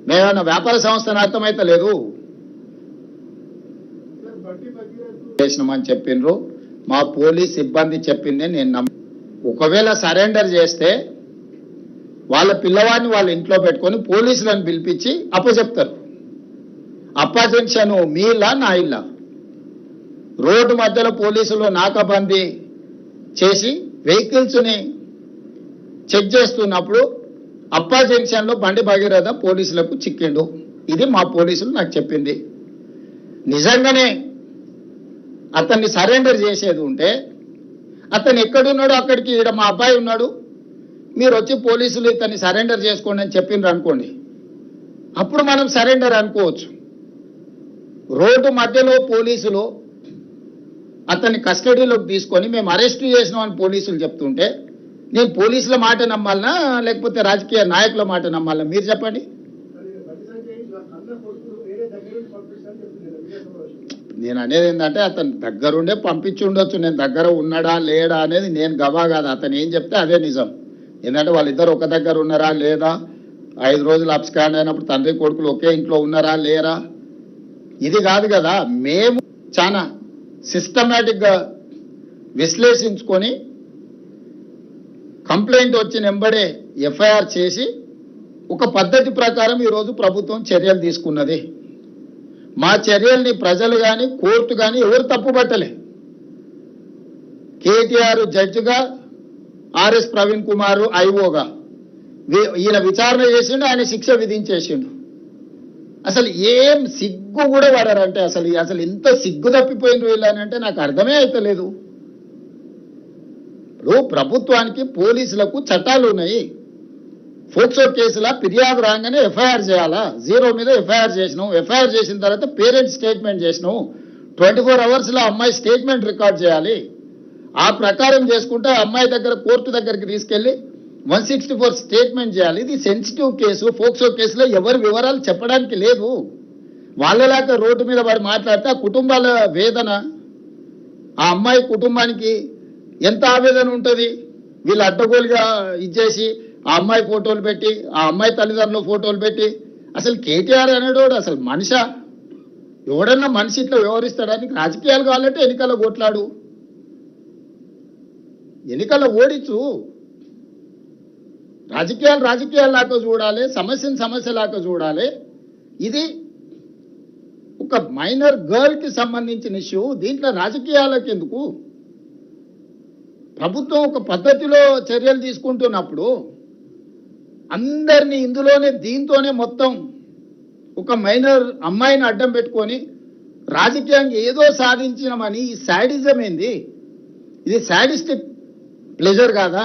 మేమన్నా వ్యాపార సంస్థను అర్థమైతే లేదు చేసినామని చెప్పిండ్రు. మా పోలీస్ సిబ్బంది చెప్పిందే నేను ఒకవేళ సరెండర్ చేస్తే వాళ్ళ పిల్లవాడిని వాళ్ళ ఇంట్లో పెట్టుకొని పోలీసులను పిలిపించి అప్పచెప్తారు. అప్పజెక్షను మీ ఇల్లా నా ఇల్లా? రోడ్డు మధ్యలో పోలీసులు నాకాబందీ చేసి వెహికల్స్ని చెక్ చేస్తున్నప్పుడు అప్పా జంక్షన్లో బండి భగీరథ పోలీసులకు చిక్కిండు. ఇది మా పోలీసులు నాకు చెప్పింది. నిజంగానే అతన్ని సరెండర్ చేసేది ఉంటే అతను ఎక్కడున్నాడో అక్కడికి ఈడ మా అబ్బాయి ఉన్నాడు, మీరు వచ్చి పోలీసులు ఇతన్ని సరెండర్ చేసుకోండి అని చెప్పిండ్రు అనుకోండి, అప్పుడు మనం సరెండర్ అనుకోవచ్చు. రోడ్డు మధ్యలో పోలీసులు అతన్ని కస్టడీలోకి తీసుకొని మేము అరెస్ట్ చేసినామని పోలీసులు చెప్తుంటే నేను పోలీసుల మాట నమ్మాలనా లేకపోతే రాజకీయ నాయకుల మాట నమ్మాలనా? మీరు చెప్పండి. నేను అనేది ఏంటంటే అతను దగ్గరుండే పంపించి ఉండొచ్చు, నేను దగ్గర ఉన్నాడా లేడా అనేది నేను గవా కాదు. అతను ఏం చెప్తే అదే నిజం. ఎందుకంటే వాళ్ళిద్దరు ఒక దగ్గర ఉన్నారా లేదా, 5 రోజులు అబ్స్కాండ్ అయినప్పుడు తండ్రి కొడుకులు ఒకే ఇంట్లో ఉన్నారా లేరా, ఇది కాదు కదా. మేము చాలా సిస్టమేటిక్గా విశ్లేషించుకొని కంప్లైంట్ వచ్చిన వెంబడే ఎఫ్ఐఆర్ చేసి ఒక పద్ధతి ప్రకారం ఈరోజు ప్రభుత్వం చర్యలు తీసుకున్నది. మా చర్యల్ని ప్రజలు కానీ కోర్టు కానీ ఎవరు తప్పుపట్టలే. కేటీఆర్ జడ్జిగా, ఆర్ఎస్ ప్రవీణ్ కుమార్ ఐఓగా ఈయన విచారణ చేసిండు, ఆయన శిక్ష విధించేసిండు. అసలు ఏం సిగ్గు కూడా పడారంటే అసలు ఎంత సిగ్గు తప్పిపోయింది వీళ్ళనంటే నాకు అర్థమే అవుతలేదు. ఇప్పుడు ప్రభుత్వానికి పోలీసులకు చట్టాలు ఉన్నాయి. ఫోక్సో కేసులా ఫిర్యాదు రాగానే ఎఫ్ఐఆర్ చేయాలా? 0 మీద ఎఫ్ఐఆర్ చేసినాం. ఎఫ్ఐఆర్ చేసిన తర్వాత పేరెంట్స్ స్టేట్మెంట్ చేసినాం. 24 అవర్స్లో అమ్మాయి స్టేట్మెంట్ రికార్డ్ చేయాలి. ఆ ప్రకారం చేసుకుంటే అమ్మాయి దగ్గర కోర్టు దగ్గరికి తీసుకెళ్లి 164 స్టేట్మెంట్ చేయాలి. ఇది సెన్సిటివ్ కేసు. ఫోక్సో కేసులో ఎవరి వివరాలు చెప్పడానికి లేదు. వాళ్ళలాగా రోడ్డు మీద వాడు మాట్లాడితే ఆ కుటుంబాల వేదన, ఆ అమ్మాయి కుటుంబానికి ఎంత ఆవేదన ఉంటుంది. వీళ్ళు అడ్డగోలుగా ఇచ్చేసి ఆ అమ్మాయి ఫోటోలు పెట్టి, ఆ అమ్మాయి తల్లిదండ్రుల ఫోటోలు పెట్టి, అసలు కేటీఆర్ అనేటోడు అసలు మనిషా? ఎవడన్నా మనిషి ఇట్లా వ్యవహరిస్తాడానికి? రాజకీయాలు కావాలంటే ఎన్నికల్లో కొట్లాడు, ఎన్నికల్లో ఓడించు. రాజకీయాలాగా చూడాలి, సమస్యను సమస్యలాగా చూడాలి. ఇది ఒక మైనర్ గర్ల్కి సంబంధించిన ఇష్యూ. దీంట్లో రాజకీయాలకు ఎందుకు? ప్రభుత్వం ఒక పద్ధతిలో చర్యలు తీసుకుంటున్నప్పుడు అందరినీ ఇందులోనే దీంతోనే మొత్తం ఒక మైనర్ అమ్మాయిని అడ్డం పెట్టుకొని రాజకీయంగా ఏదో సాధించినామని ఈ శాడిజం ఏంది? ఇది శాడిస్టిక్ ప్లెజర్ కాదా?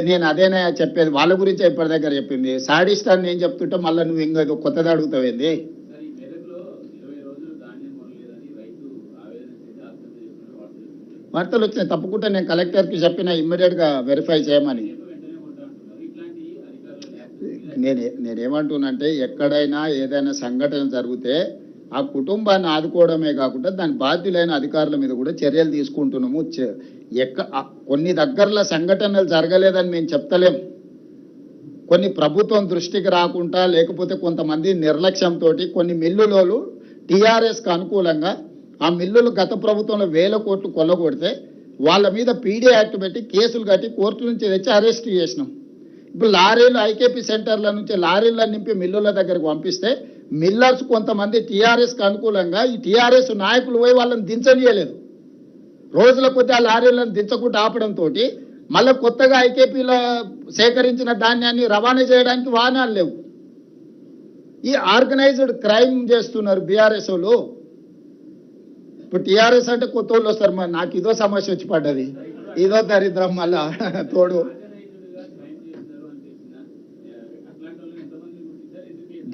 నేను అదేనా చెప్పేది, వాళ్ళ గురించి ఇప్పటి దగ్గర చెప్పింది. సాడిస్ట్ అని నేను చెప్తుంటే మళ్ళీ నువ్వు ఇంకా కొత్తది అడుగుతావేంది? వార్తలు వచ్చినాయి, తప్పకుండా నేను కలెక్టర్కి చెప్పిన ఇమ్మీడియట్గా వెరిఫై చేయమని. నేనేమంటున్నానంటే ఎక్కడైనా ఏదైనా సంఘటన జరిగితే ఆ కుటుంబాన్ని ఆదుకోవడమే కాకుండా దాని బాధ్యులైన అధికారుల మీద కూడా చర్యలు తీసుకుంటున్నాము. కొన్ని దగ్గరలో సంఘటనలు జరగలేదని మేము చెప్తలేం. కొన్ని ప్రభుత్వం దృష్టికి రాకుండా లేకపోతే కొంతమంది నిర్లక్ష్యంతో కొన్ని మిల్లులోలు టీఆర్ఎస్కి అనుకూలంగా ఆ మిల్లులు గత ప్రభుత్వంలో 1000 కోట్లు కొల్లగొడితే వాళ్ళ మీద పీడీ యాక్ట్ పెట్టి కేసులు కట్టి కోర్టు నుంచి తెచ్చి అరెస్ట్ చేసినాం. ఇప్పుడు లారీలు ఐకేపీ సెంటర్ల నుంచి లారీలను నింపి మిల్లుల దగ్గరకు పంపిస్తే మిల్లర్స్ కొంతమంది టీఆర్ఎస్కి అనుకూలంగా ఈ టీఆర్ఎస్ నాయకులు పోయి వాళ్ళని దించనీయలేదు. రోజుల కొద్ది ఆ లారీలను దించకుండా ఆపడంతో మళ్ళీ కొత్తగా ఐకేపీలో సేకరించిన ధాన్యాన్ని రవాణా చేయడానికి వాహనాలు లేవు. ఈ ఆర్గనైజ్డ్ క్రైమ్ చేస్తున్నారు బీఆర్ఎస్ వాళ్ళు. ఇప్పుడు టీఆర్ఎస్ అంటే కొత్త వాళ్ళు వస్తారు. మరి నాకు ఇదో సమస్య వచ్చి పడ్డది, ఇదో దరిద్రం మళ్ళా తోడు.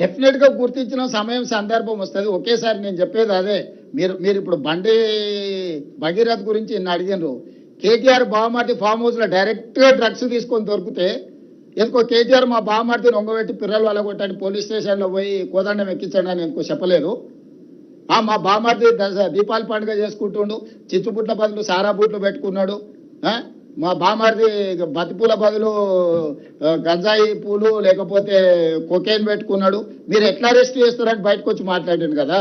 డెఫినెట్గా గుర్తించిన సమయం సందర్భం వస్తుంది. ఒకేసారి నేను చెప్పేది అదే. మీరు ఇప్పుడు బండి భగీరథ్ గురించి నిన్ను అడిగినారు. కేటీఆర్ బావమర్ది ఫామ్ హౌస్లో డైరెక్ట్గా డ్రగ్స్ తీసుకొని దొరికితే ఎందుకో కేటీఆర్ మా బావమర్దిని ఒంగబెట్టి పిల్లలు వలగొట్టని పోలీస్ స్టేషన్లో పోయి కోదండం ఎక్కించండి అని ఎందుకో చెప్పలేదు. మా బావమర్ది దీపావళి పండుగ చేసుకుంటుండు, చిచ్చుబుట్ల బదులు సారా బూట్లు పెట్టుకున్నాడు, మా బామార్ది బతిపూల బదులు గంజాయి పూలు లేకపోతే కొకేన్ పెట్టుకున్నాడు, మీరు ఎట్లా అరెస్ట్ చేస్తారని బయటకు వచ్చి మాట్లాడాను కదా.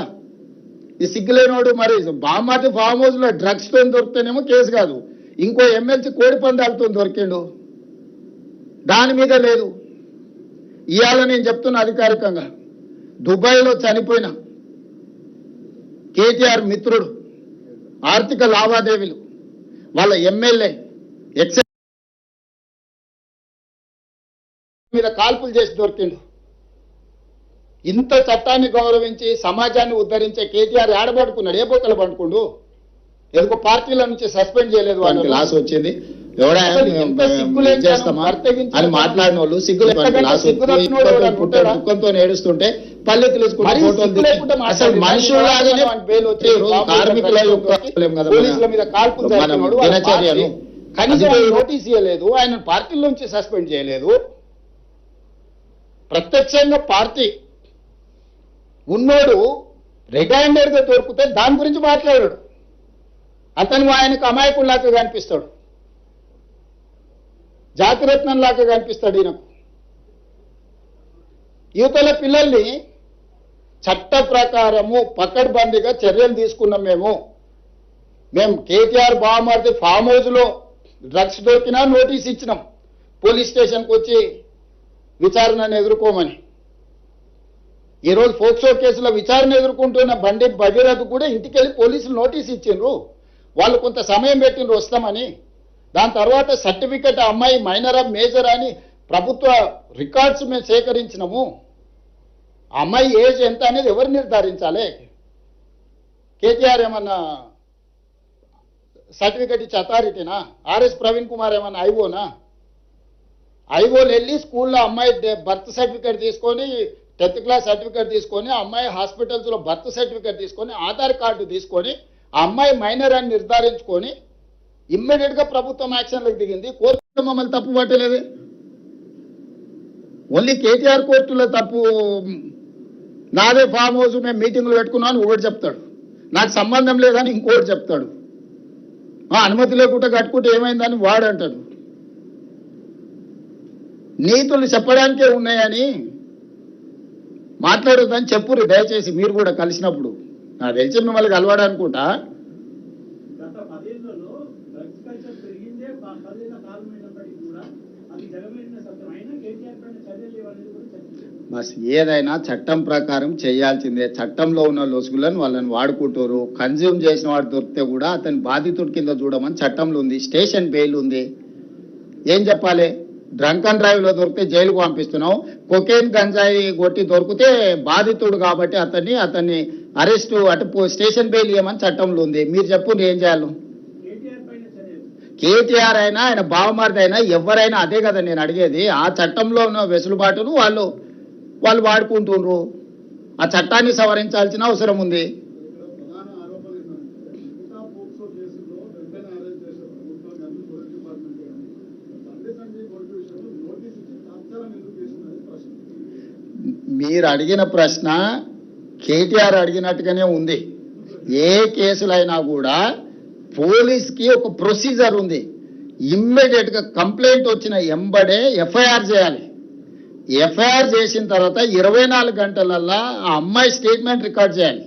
ఈ సిగ్గులేనోడు మరి బామార్ది ఫామ్ హౌస్ లో డ్రగ్స్ తో దొరికితేనేమో కేసు కాదు, ఇంకో ఎమ్మెల్సీ కోడి పందాలతో దొరికిండు, దాని మీద లేదు. ఇవాళ నేను చెప్తున్నా అధికారికంగా, దుబాయ్లో చనిపోయిన కేటీఆర్ మిత్రుడు ఆర్థిక లావాదేవీలు వాళ్ళ ఎమ్మెల్యే ఎక్సైజ్ మీద కాల్పులు చేసి దొరికిండు. ఇంత చట్టాన్ని గౌరవించి సమాజాన్ని ఉద్ధరించే కేటీఆర్ ఏడబడుకున్నాడు, ఏ బొక్కలు పడుకుండు, ఎందుకో పార్టీల నుంచి సస్పెండ్ చేయలేదు, వాళ్ళకి లాస్ వచ్చింది. అని మాట్లాడిన వాళ్ళు దుఃఖంతో ఏడుస్తుంటే పల్లె తెలుసుకుంటే అసలు మనుషులాగానే కార్మికుల దినచర్యను కనీసం నోటీస్ ఇవ్వలేదు, ఆయన పార్టీల నుంచి సస్పెండ్ చేయలేదు. ప్రత్యక్షంగా పార్టీ ఉన్నోడు రిటైర్డ్ గా దొరికితే దాని గురించి మాట్లాడాడు. అతను ఆయనకు అమాయకుల్లాగా కనిపిస్తాడు, జాతిరత్నంలాగా కనిపిస్తాడు. ఈయనకు యువతల పిల్లల్ని చట్ట ప్రకారము పకడ్బందీగా చర్యలు తీసుకున్నాం. మేము కేటీఆర్ బామార్ది ఫామ్ హౌస్ లో డ్రగ్స్ దొరికినా నోటీస్ ఇచ్చినాం, పోలీస్ స్టేషన్కి వచ్చి విచారణను ఎదుర్కోమని. ఈరోజు ఫోక్సో కేసులో విచారణ ఎదుర్కొంటున్న బండి భగీరథ్ కూడా ఇంటికెళ్ళి పోలీసులు నోటీస్ ఇచ్చిండ్రు, వాళ్ళు కొంత సమయం పెట్టిండ్రు వస్తామని. దాని తర్వాత సర్టిఫికెట్ అమ్మాయి మైనర్ ఆఫ్ మేజర్ అని ప్రభుత్వ రికార్డ్స్ మేము సేకరించినాము. ఆ అమ్మాయి ఏజ్ ఎంత అనేది ఎవరు నిర్ధారించాలి? కేటీఆర్ ఏమన్నా సర్టిఫికెట్ ఇచ్చే అథారిటీనా? ఆర్ఎస్ ప్రవీణ్ కుమార్ ఏమన్నా ఐఓనా? ఐఓలు వెళ్ళి స్కూల్లో అమ్మాయి బర్త్ సర్టిఫికెట్ తీసుకొని, 10th క్లాస్ సర్టిఫికెట్ తీసుకొని, అమ్మాయి హాస్పిటల్స్లో బర్త్ సర్టిఫికెట్ తీసుకొని, ఆధార్ కార్డు తీసుకొని, ఆ అమ్మాయి మైనర్ అని నిర్ధారించుకొని ఇమ్మీడియట్ గా ప్రభుత్వం యాక్షన్లకు దిగింది. కోర్టు మమ్మల్ని తప్పు పట్టలేదు, ఓన్లీ కేటీఆర్ కోర్టులో తప్పు. నాదే ఫామ్ హౌస్, మేము మీటింగ్లు పెట్టుకున్నాను ఒకటి చెప్తాడు, నాకు సంబంధం లేదని ఇంకోటి చెప్తాడు, అనుమతి లేకుండా కట్టుకుంటే ఏమైందని వాడు అంటాడు. నీతులు చెప్పడానికే ఉన్నాయని మాట్లాడొద్దని చెప్పురు దయచేసి మీరు కూడా కలిసినప్పుడు. నాకు తెలిసి మిమ్మల్ని కలవాడనుకుంటా. బస్ ఏదైనా చట్టం ప్రకారం చేయాల్సిందే. చట్టంలో ఉన్న లొసుగులను వాళ్ళని వాడుకుంటారు. కన్జ్యూమ్ చేసిన వాడు దొరికితే కూడా అతని బాధితుడి కింద చూడమని చట్టంలో ఉంది, స్టేషన్ బెయిల్ ఉంది. ఏం చెప్పాలి? డ్రంక్ అండ్ డ్రైవ్ లో దొరికితే జైలుకు పంపిస్తున్నావు, కొకేన్ గంజాయి కొట్టి దొరికితే బాధితుడు కాబట్టి అతన్ని అరెస్టు అటు స్టేషన్ బెయిల్ ఇవ్వమని చట్టంలో ఉంది. మీరు చెప్పండి ఏం చేయాలి? కేటీఆర్ అయినా ఆయన బావమార్ది అయినా ఎవరైనా అదే కదా నేను అడిగేది. ఆ చట్టంలో ఉన్న వెసులుబాటును వాళ్ళు వాడుకుంటున్నారు. ఆ చట్టాన్ని సవరించాల్సిన అవసరం ఉంది. మీరు అడిగిన ప్రశ్న కేటీఆర్ అడిగినట్టుగానే ఉంది. ఏ కేసులైనా కూడా పోలీస్కి ఒక ప్రొసీజర్ ఉంది. ఇమ్మీడియట్ గా కంప్లైంట్ వచ్చిన ఎంబడే ఎఫ్ఐఆర్ చేయాలి. ఎఫ్ఐఆర్ చేసిన తర్వాత 24 గంటలల్లా ఆ అమ్మాయి స్టేట్మెంట్ రికార్డ్ చేయాలి.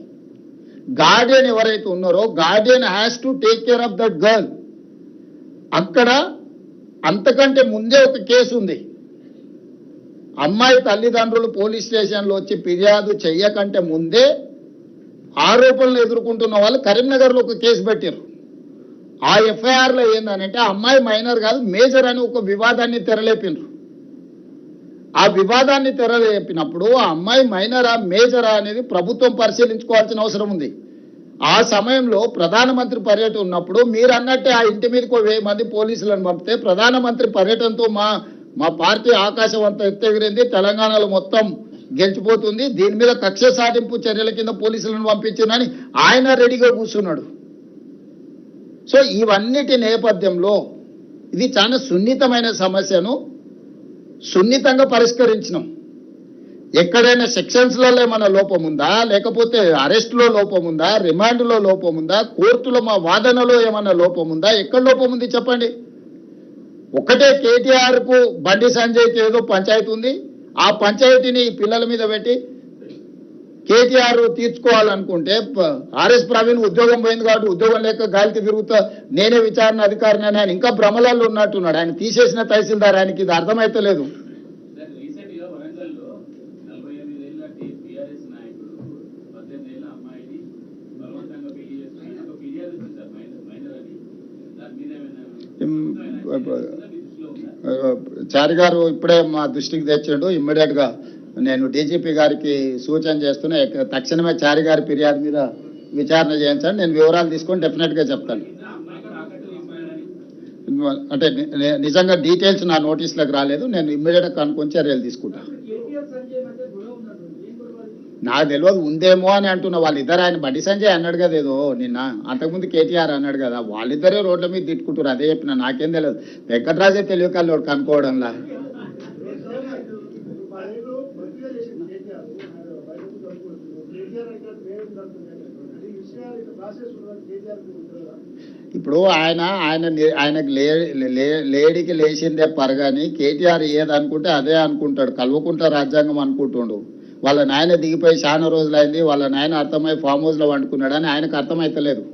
గార్డియన్ ఎవరైతే ఉన్నారో Guardian has to take care of that girl. అక్కడ అంతకంటే ముందే ఒక కేసు ఉంది. అమ్మాయి తల్లిదండ్రులు పోలీస్ స్టేషన్లో వచ్చి ఫిర్యాదు చెయ్యకంటే ముందే ఆరోపణలు ఎదుర్కొంటున్న వాళ్ళు కరీంనగర్లో ఒక కేసు పెట్టారు. ఆ ఎఫ్ఐఆర్లో ఏందనంటే అమ్మాయి మైనర్ కాదు మేజర్ అని ఒక వివాదాన్ని తెరలేపినారు. ఆ వివాదాన్ని తెరలేపినప్పుడు ఆ అమ్మాయి మైనరా మేజరా అనేది ప్రభుత్వం పరిశీలించుకోవాల్సిన అవసరం ఉంది. ఆ సమయంలో ప్రధానమంత్రి పర్యటన ఉన్నప్పుడు మీరు అన్నట్టే ఆ ఇంటి మీదకి 1000 మంది పోలీసులను పంపితే ప్రధానమంత్రి పర్యటనతో మా పార్టీ ఆకాశం అంతా ఎత్తెగిరింది, తెలంగాణలో మొత్తం గెలిచిపోతుంది, దీని మీద కక్ష సాధింపు చర్యల కింద పోలీసులను పంపించిందని ఆయన రెడీగా కూర్చున్నాడు. సో ఇవన్నిటి నేపథ్యంలో ఇది చాలా సున్నితమైన సమస్యను సున్నితంగా పరిష్కరించినాం. ఎక్కడైనా సెక్షన్స్లలో ఏమైనా లోపం ఉందా, లేకపోతే అరెస్టులో లోపం ఉందా, రిమాండ్లో లోపం ఉందా, కోర్టులో మా వాదనలో ఏమైనా లోపం ఉందా, ఎక్కడ లోపం ఉంది చెప్పండి. ఒకటే కేటీఆర్ కు బండి సంజయ్కి ఏదో పంచాయతీ ఉంది, ఆ పంచాయతీని ఈ పిల్లల మీద పెట్టి కేటీఆర్ తీర్చుకోవాలనుకుంటే ఆర్ఎస్ ప్రవీణ్ ఉద్యోగం పోయింది కాబట్టి ఉద్యోగం లేక గాలికి తిరుగుతా నేనే విచారణ అధికారిని అని ఆయన ఇంకా భ్రమలలో ఉన్నట్టున్నాడు. ఆయన తీసేసిన తహసీల్దార్, ఆయనకి ఇది అర్థమైతలేదు. సార్, రీసెంట్ గా వరంగల్లో 48 ఏళ్ల టీఆర్ఎస్ నాయకుడు 18 ఏళ్ల అమ్మాయిని బలవంతంగా పెళ్లి చేసుకుని ఒక ఫిర్యాదు వచ్చింది సార్, మైనర్ అని. దాని మీద చారి గారు ఇప్పుడే మా దృష్టికి తెచ్చిండు. ఇమ్మీడియట్ గా నేను డీజీపీ గారికి సూచన చేస్తున్నా, తక్షణమే చారి గారి ఫిర్యాదు మీద విచారణ చేయించండి. నేను వివరాలు తీసుకొని డెఫినెట్ గా చెప్తాను. అంటే నిజంగా డీటెయిల్స్ నా నోటీసులకు రాలేదు, నేను ఇమ్మీడియట్ గా కనుక్కొని చర్యలు తీసుకుంటా. నాకు తెలియదు, ఉందేమో అని అంటున్నా. వాళ్ళిద్దరు, ఆయన బండి సంజయ్ అన్నాడు కదా ఏదో నిన్న, అంతకుముందు కేటీఆర్ అన్నాడు కదా, వాళ్ళిద్దరే రోడ్ల మీద తిట్టుకుంటారు. అదే చెప్పిన, నాకేం తెలియదు. వెంకటరాజే తెలియకల్లోడు కనుక్కోవడంలా. ఇప్పుడు ఆయనకు లేడీకి లేచిందే పరగాని కేటీఆర్ ఏదనుకుంటే అదే అనుకుంటాడు. కల్వకుంట్ల రాజ్యాంగం అనుకుంటుండు. వాళ్ళ నాయన దిగిపోయి చాలా రోజులైంది, వాళ్ళ నాయన అర్థమై ఫామ్ హౌస్ లో వండుకున్నాడని ఆయనకు అర్థమైతలేదు.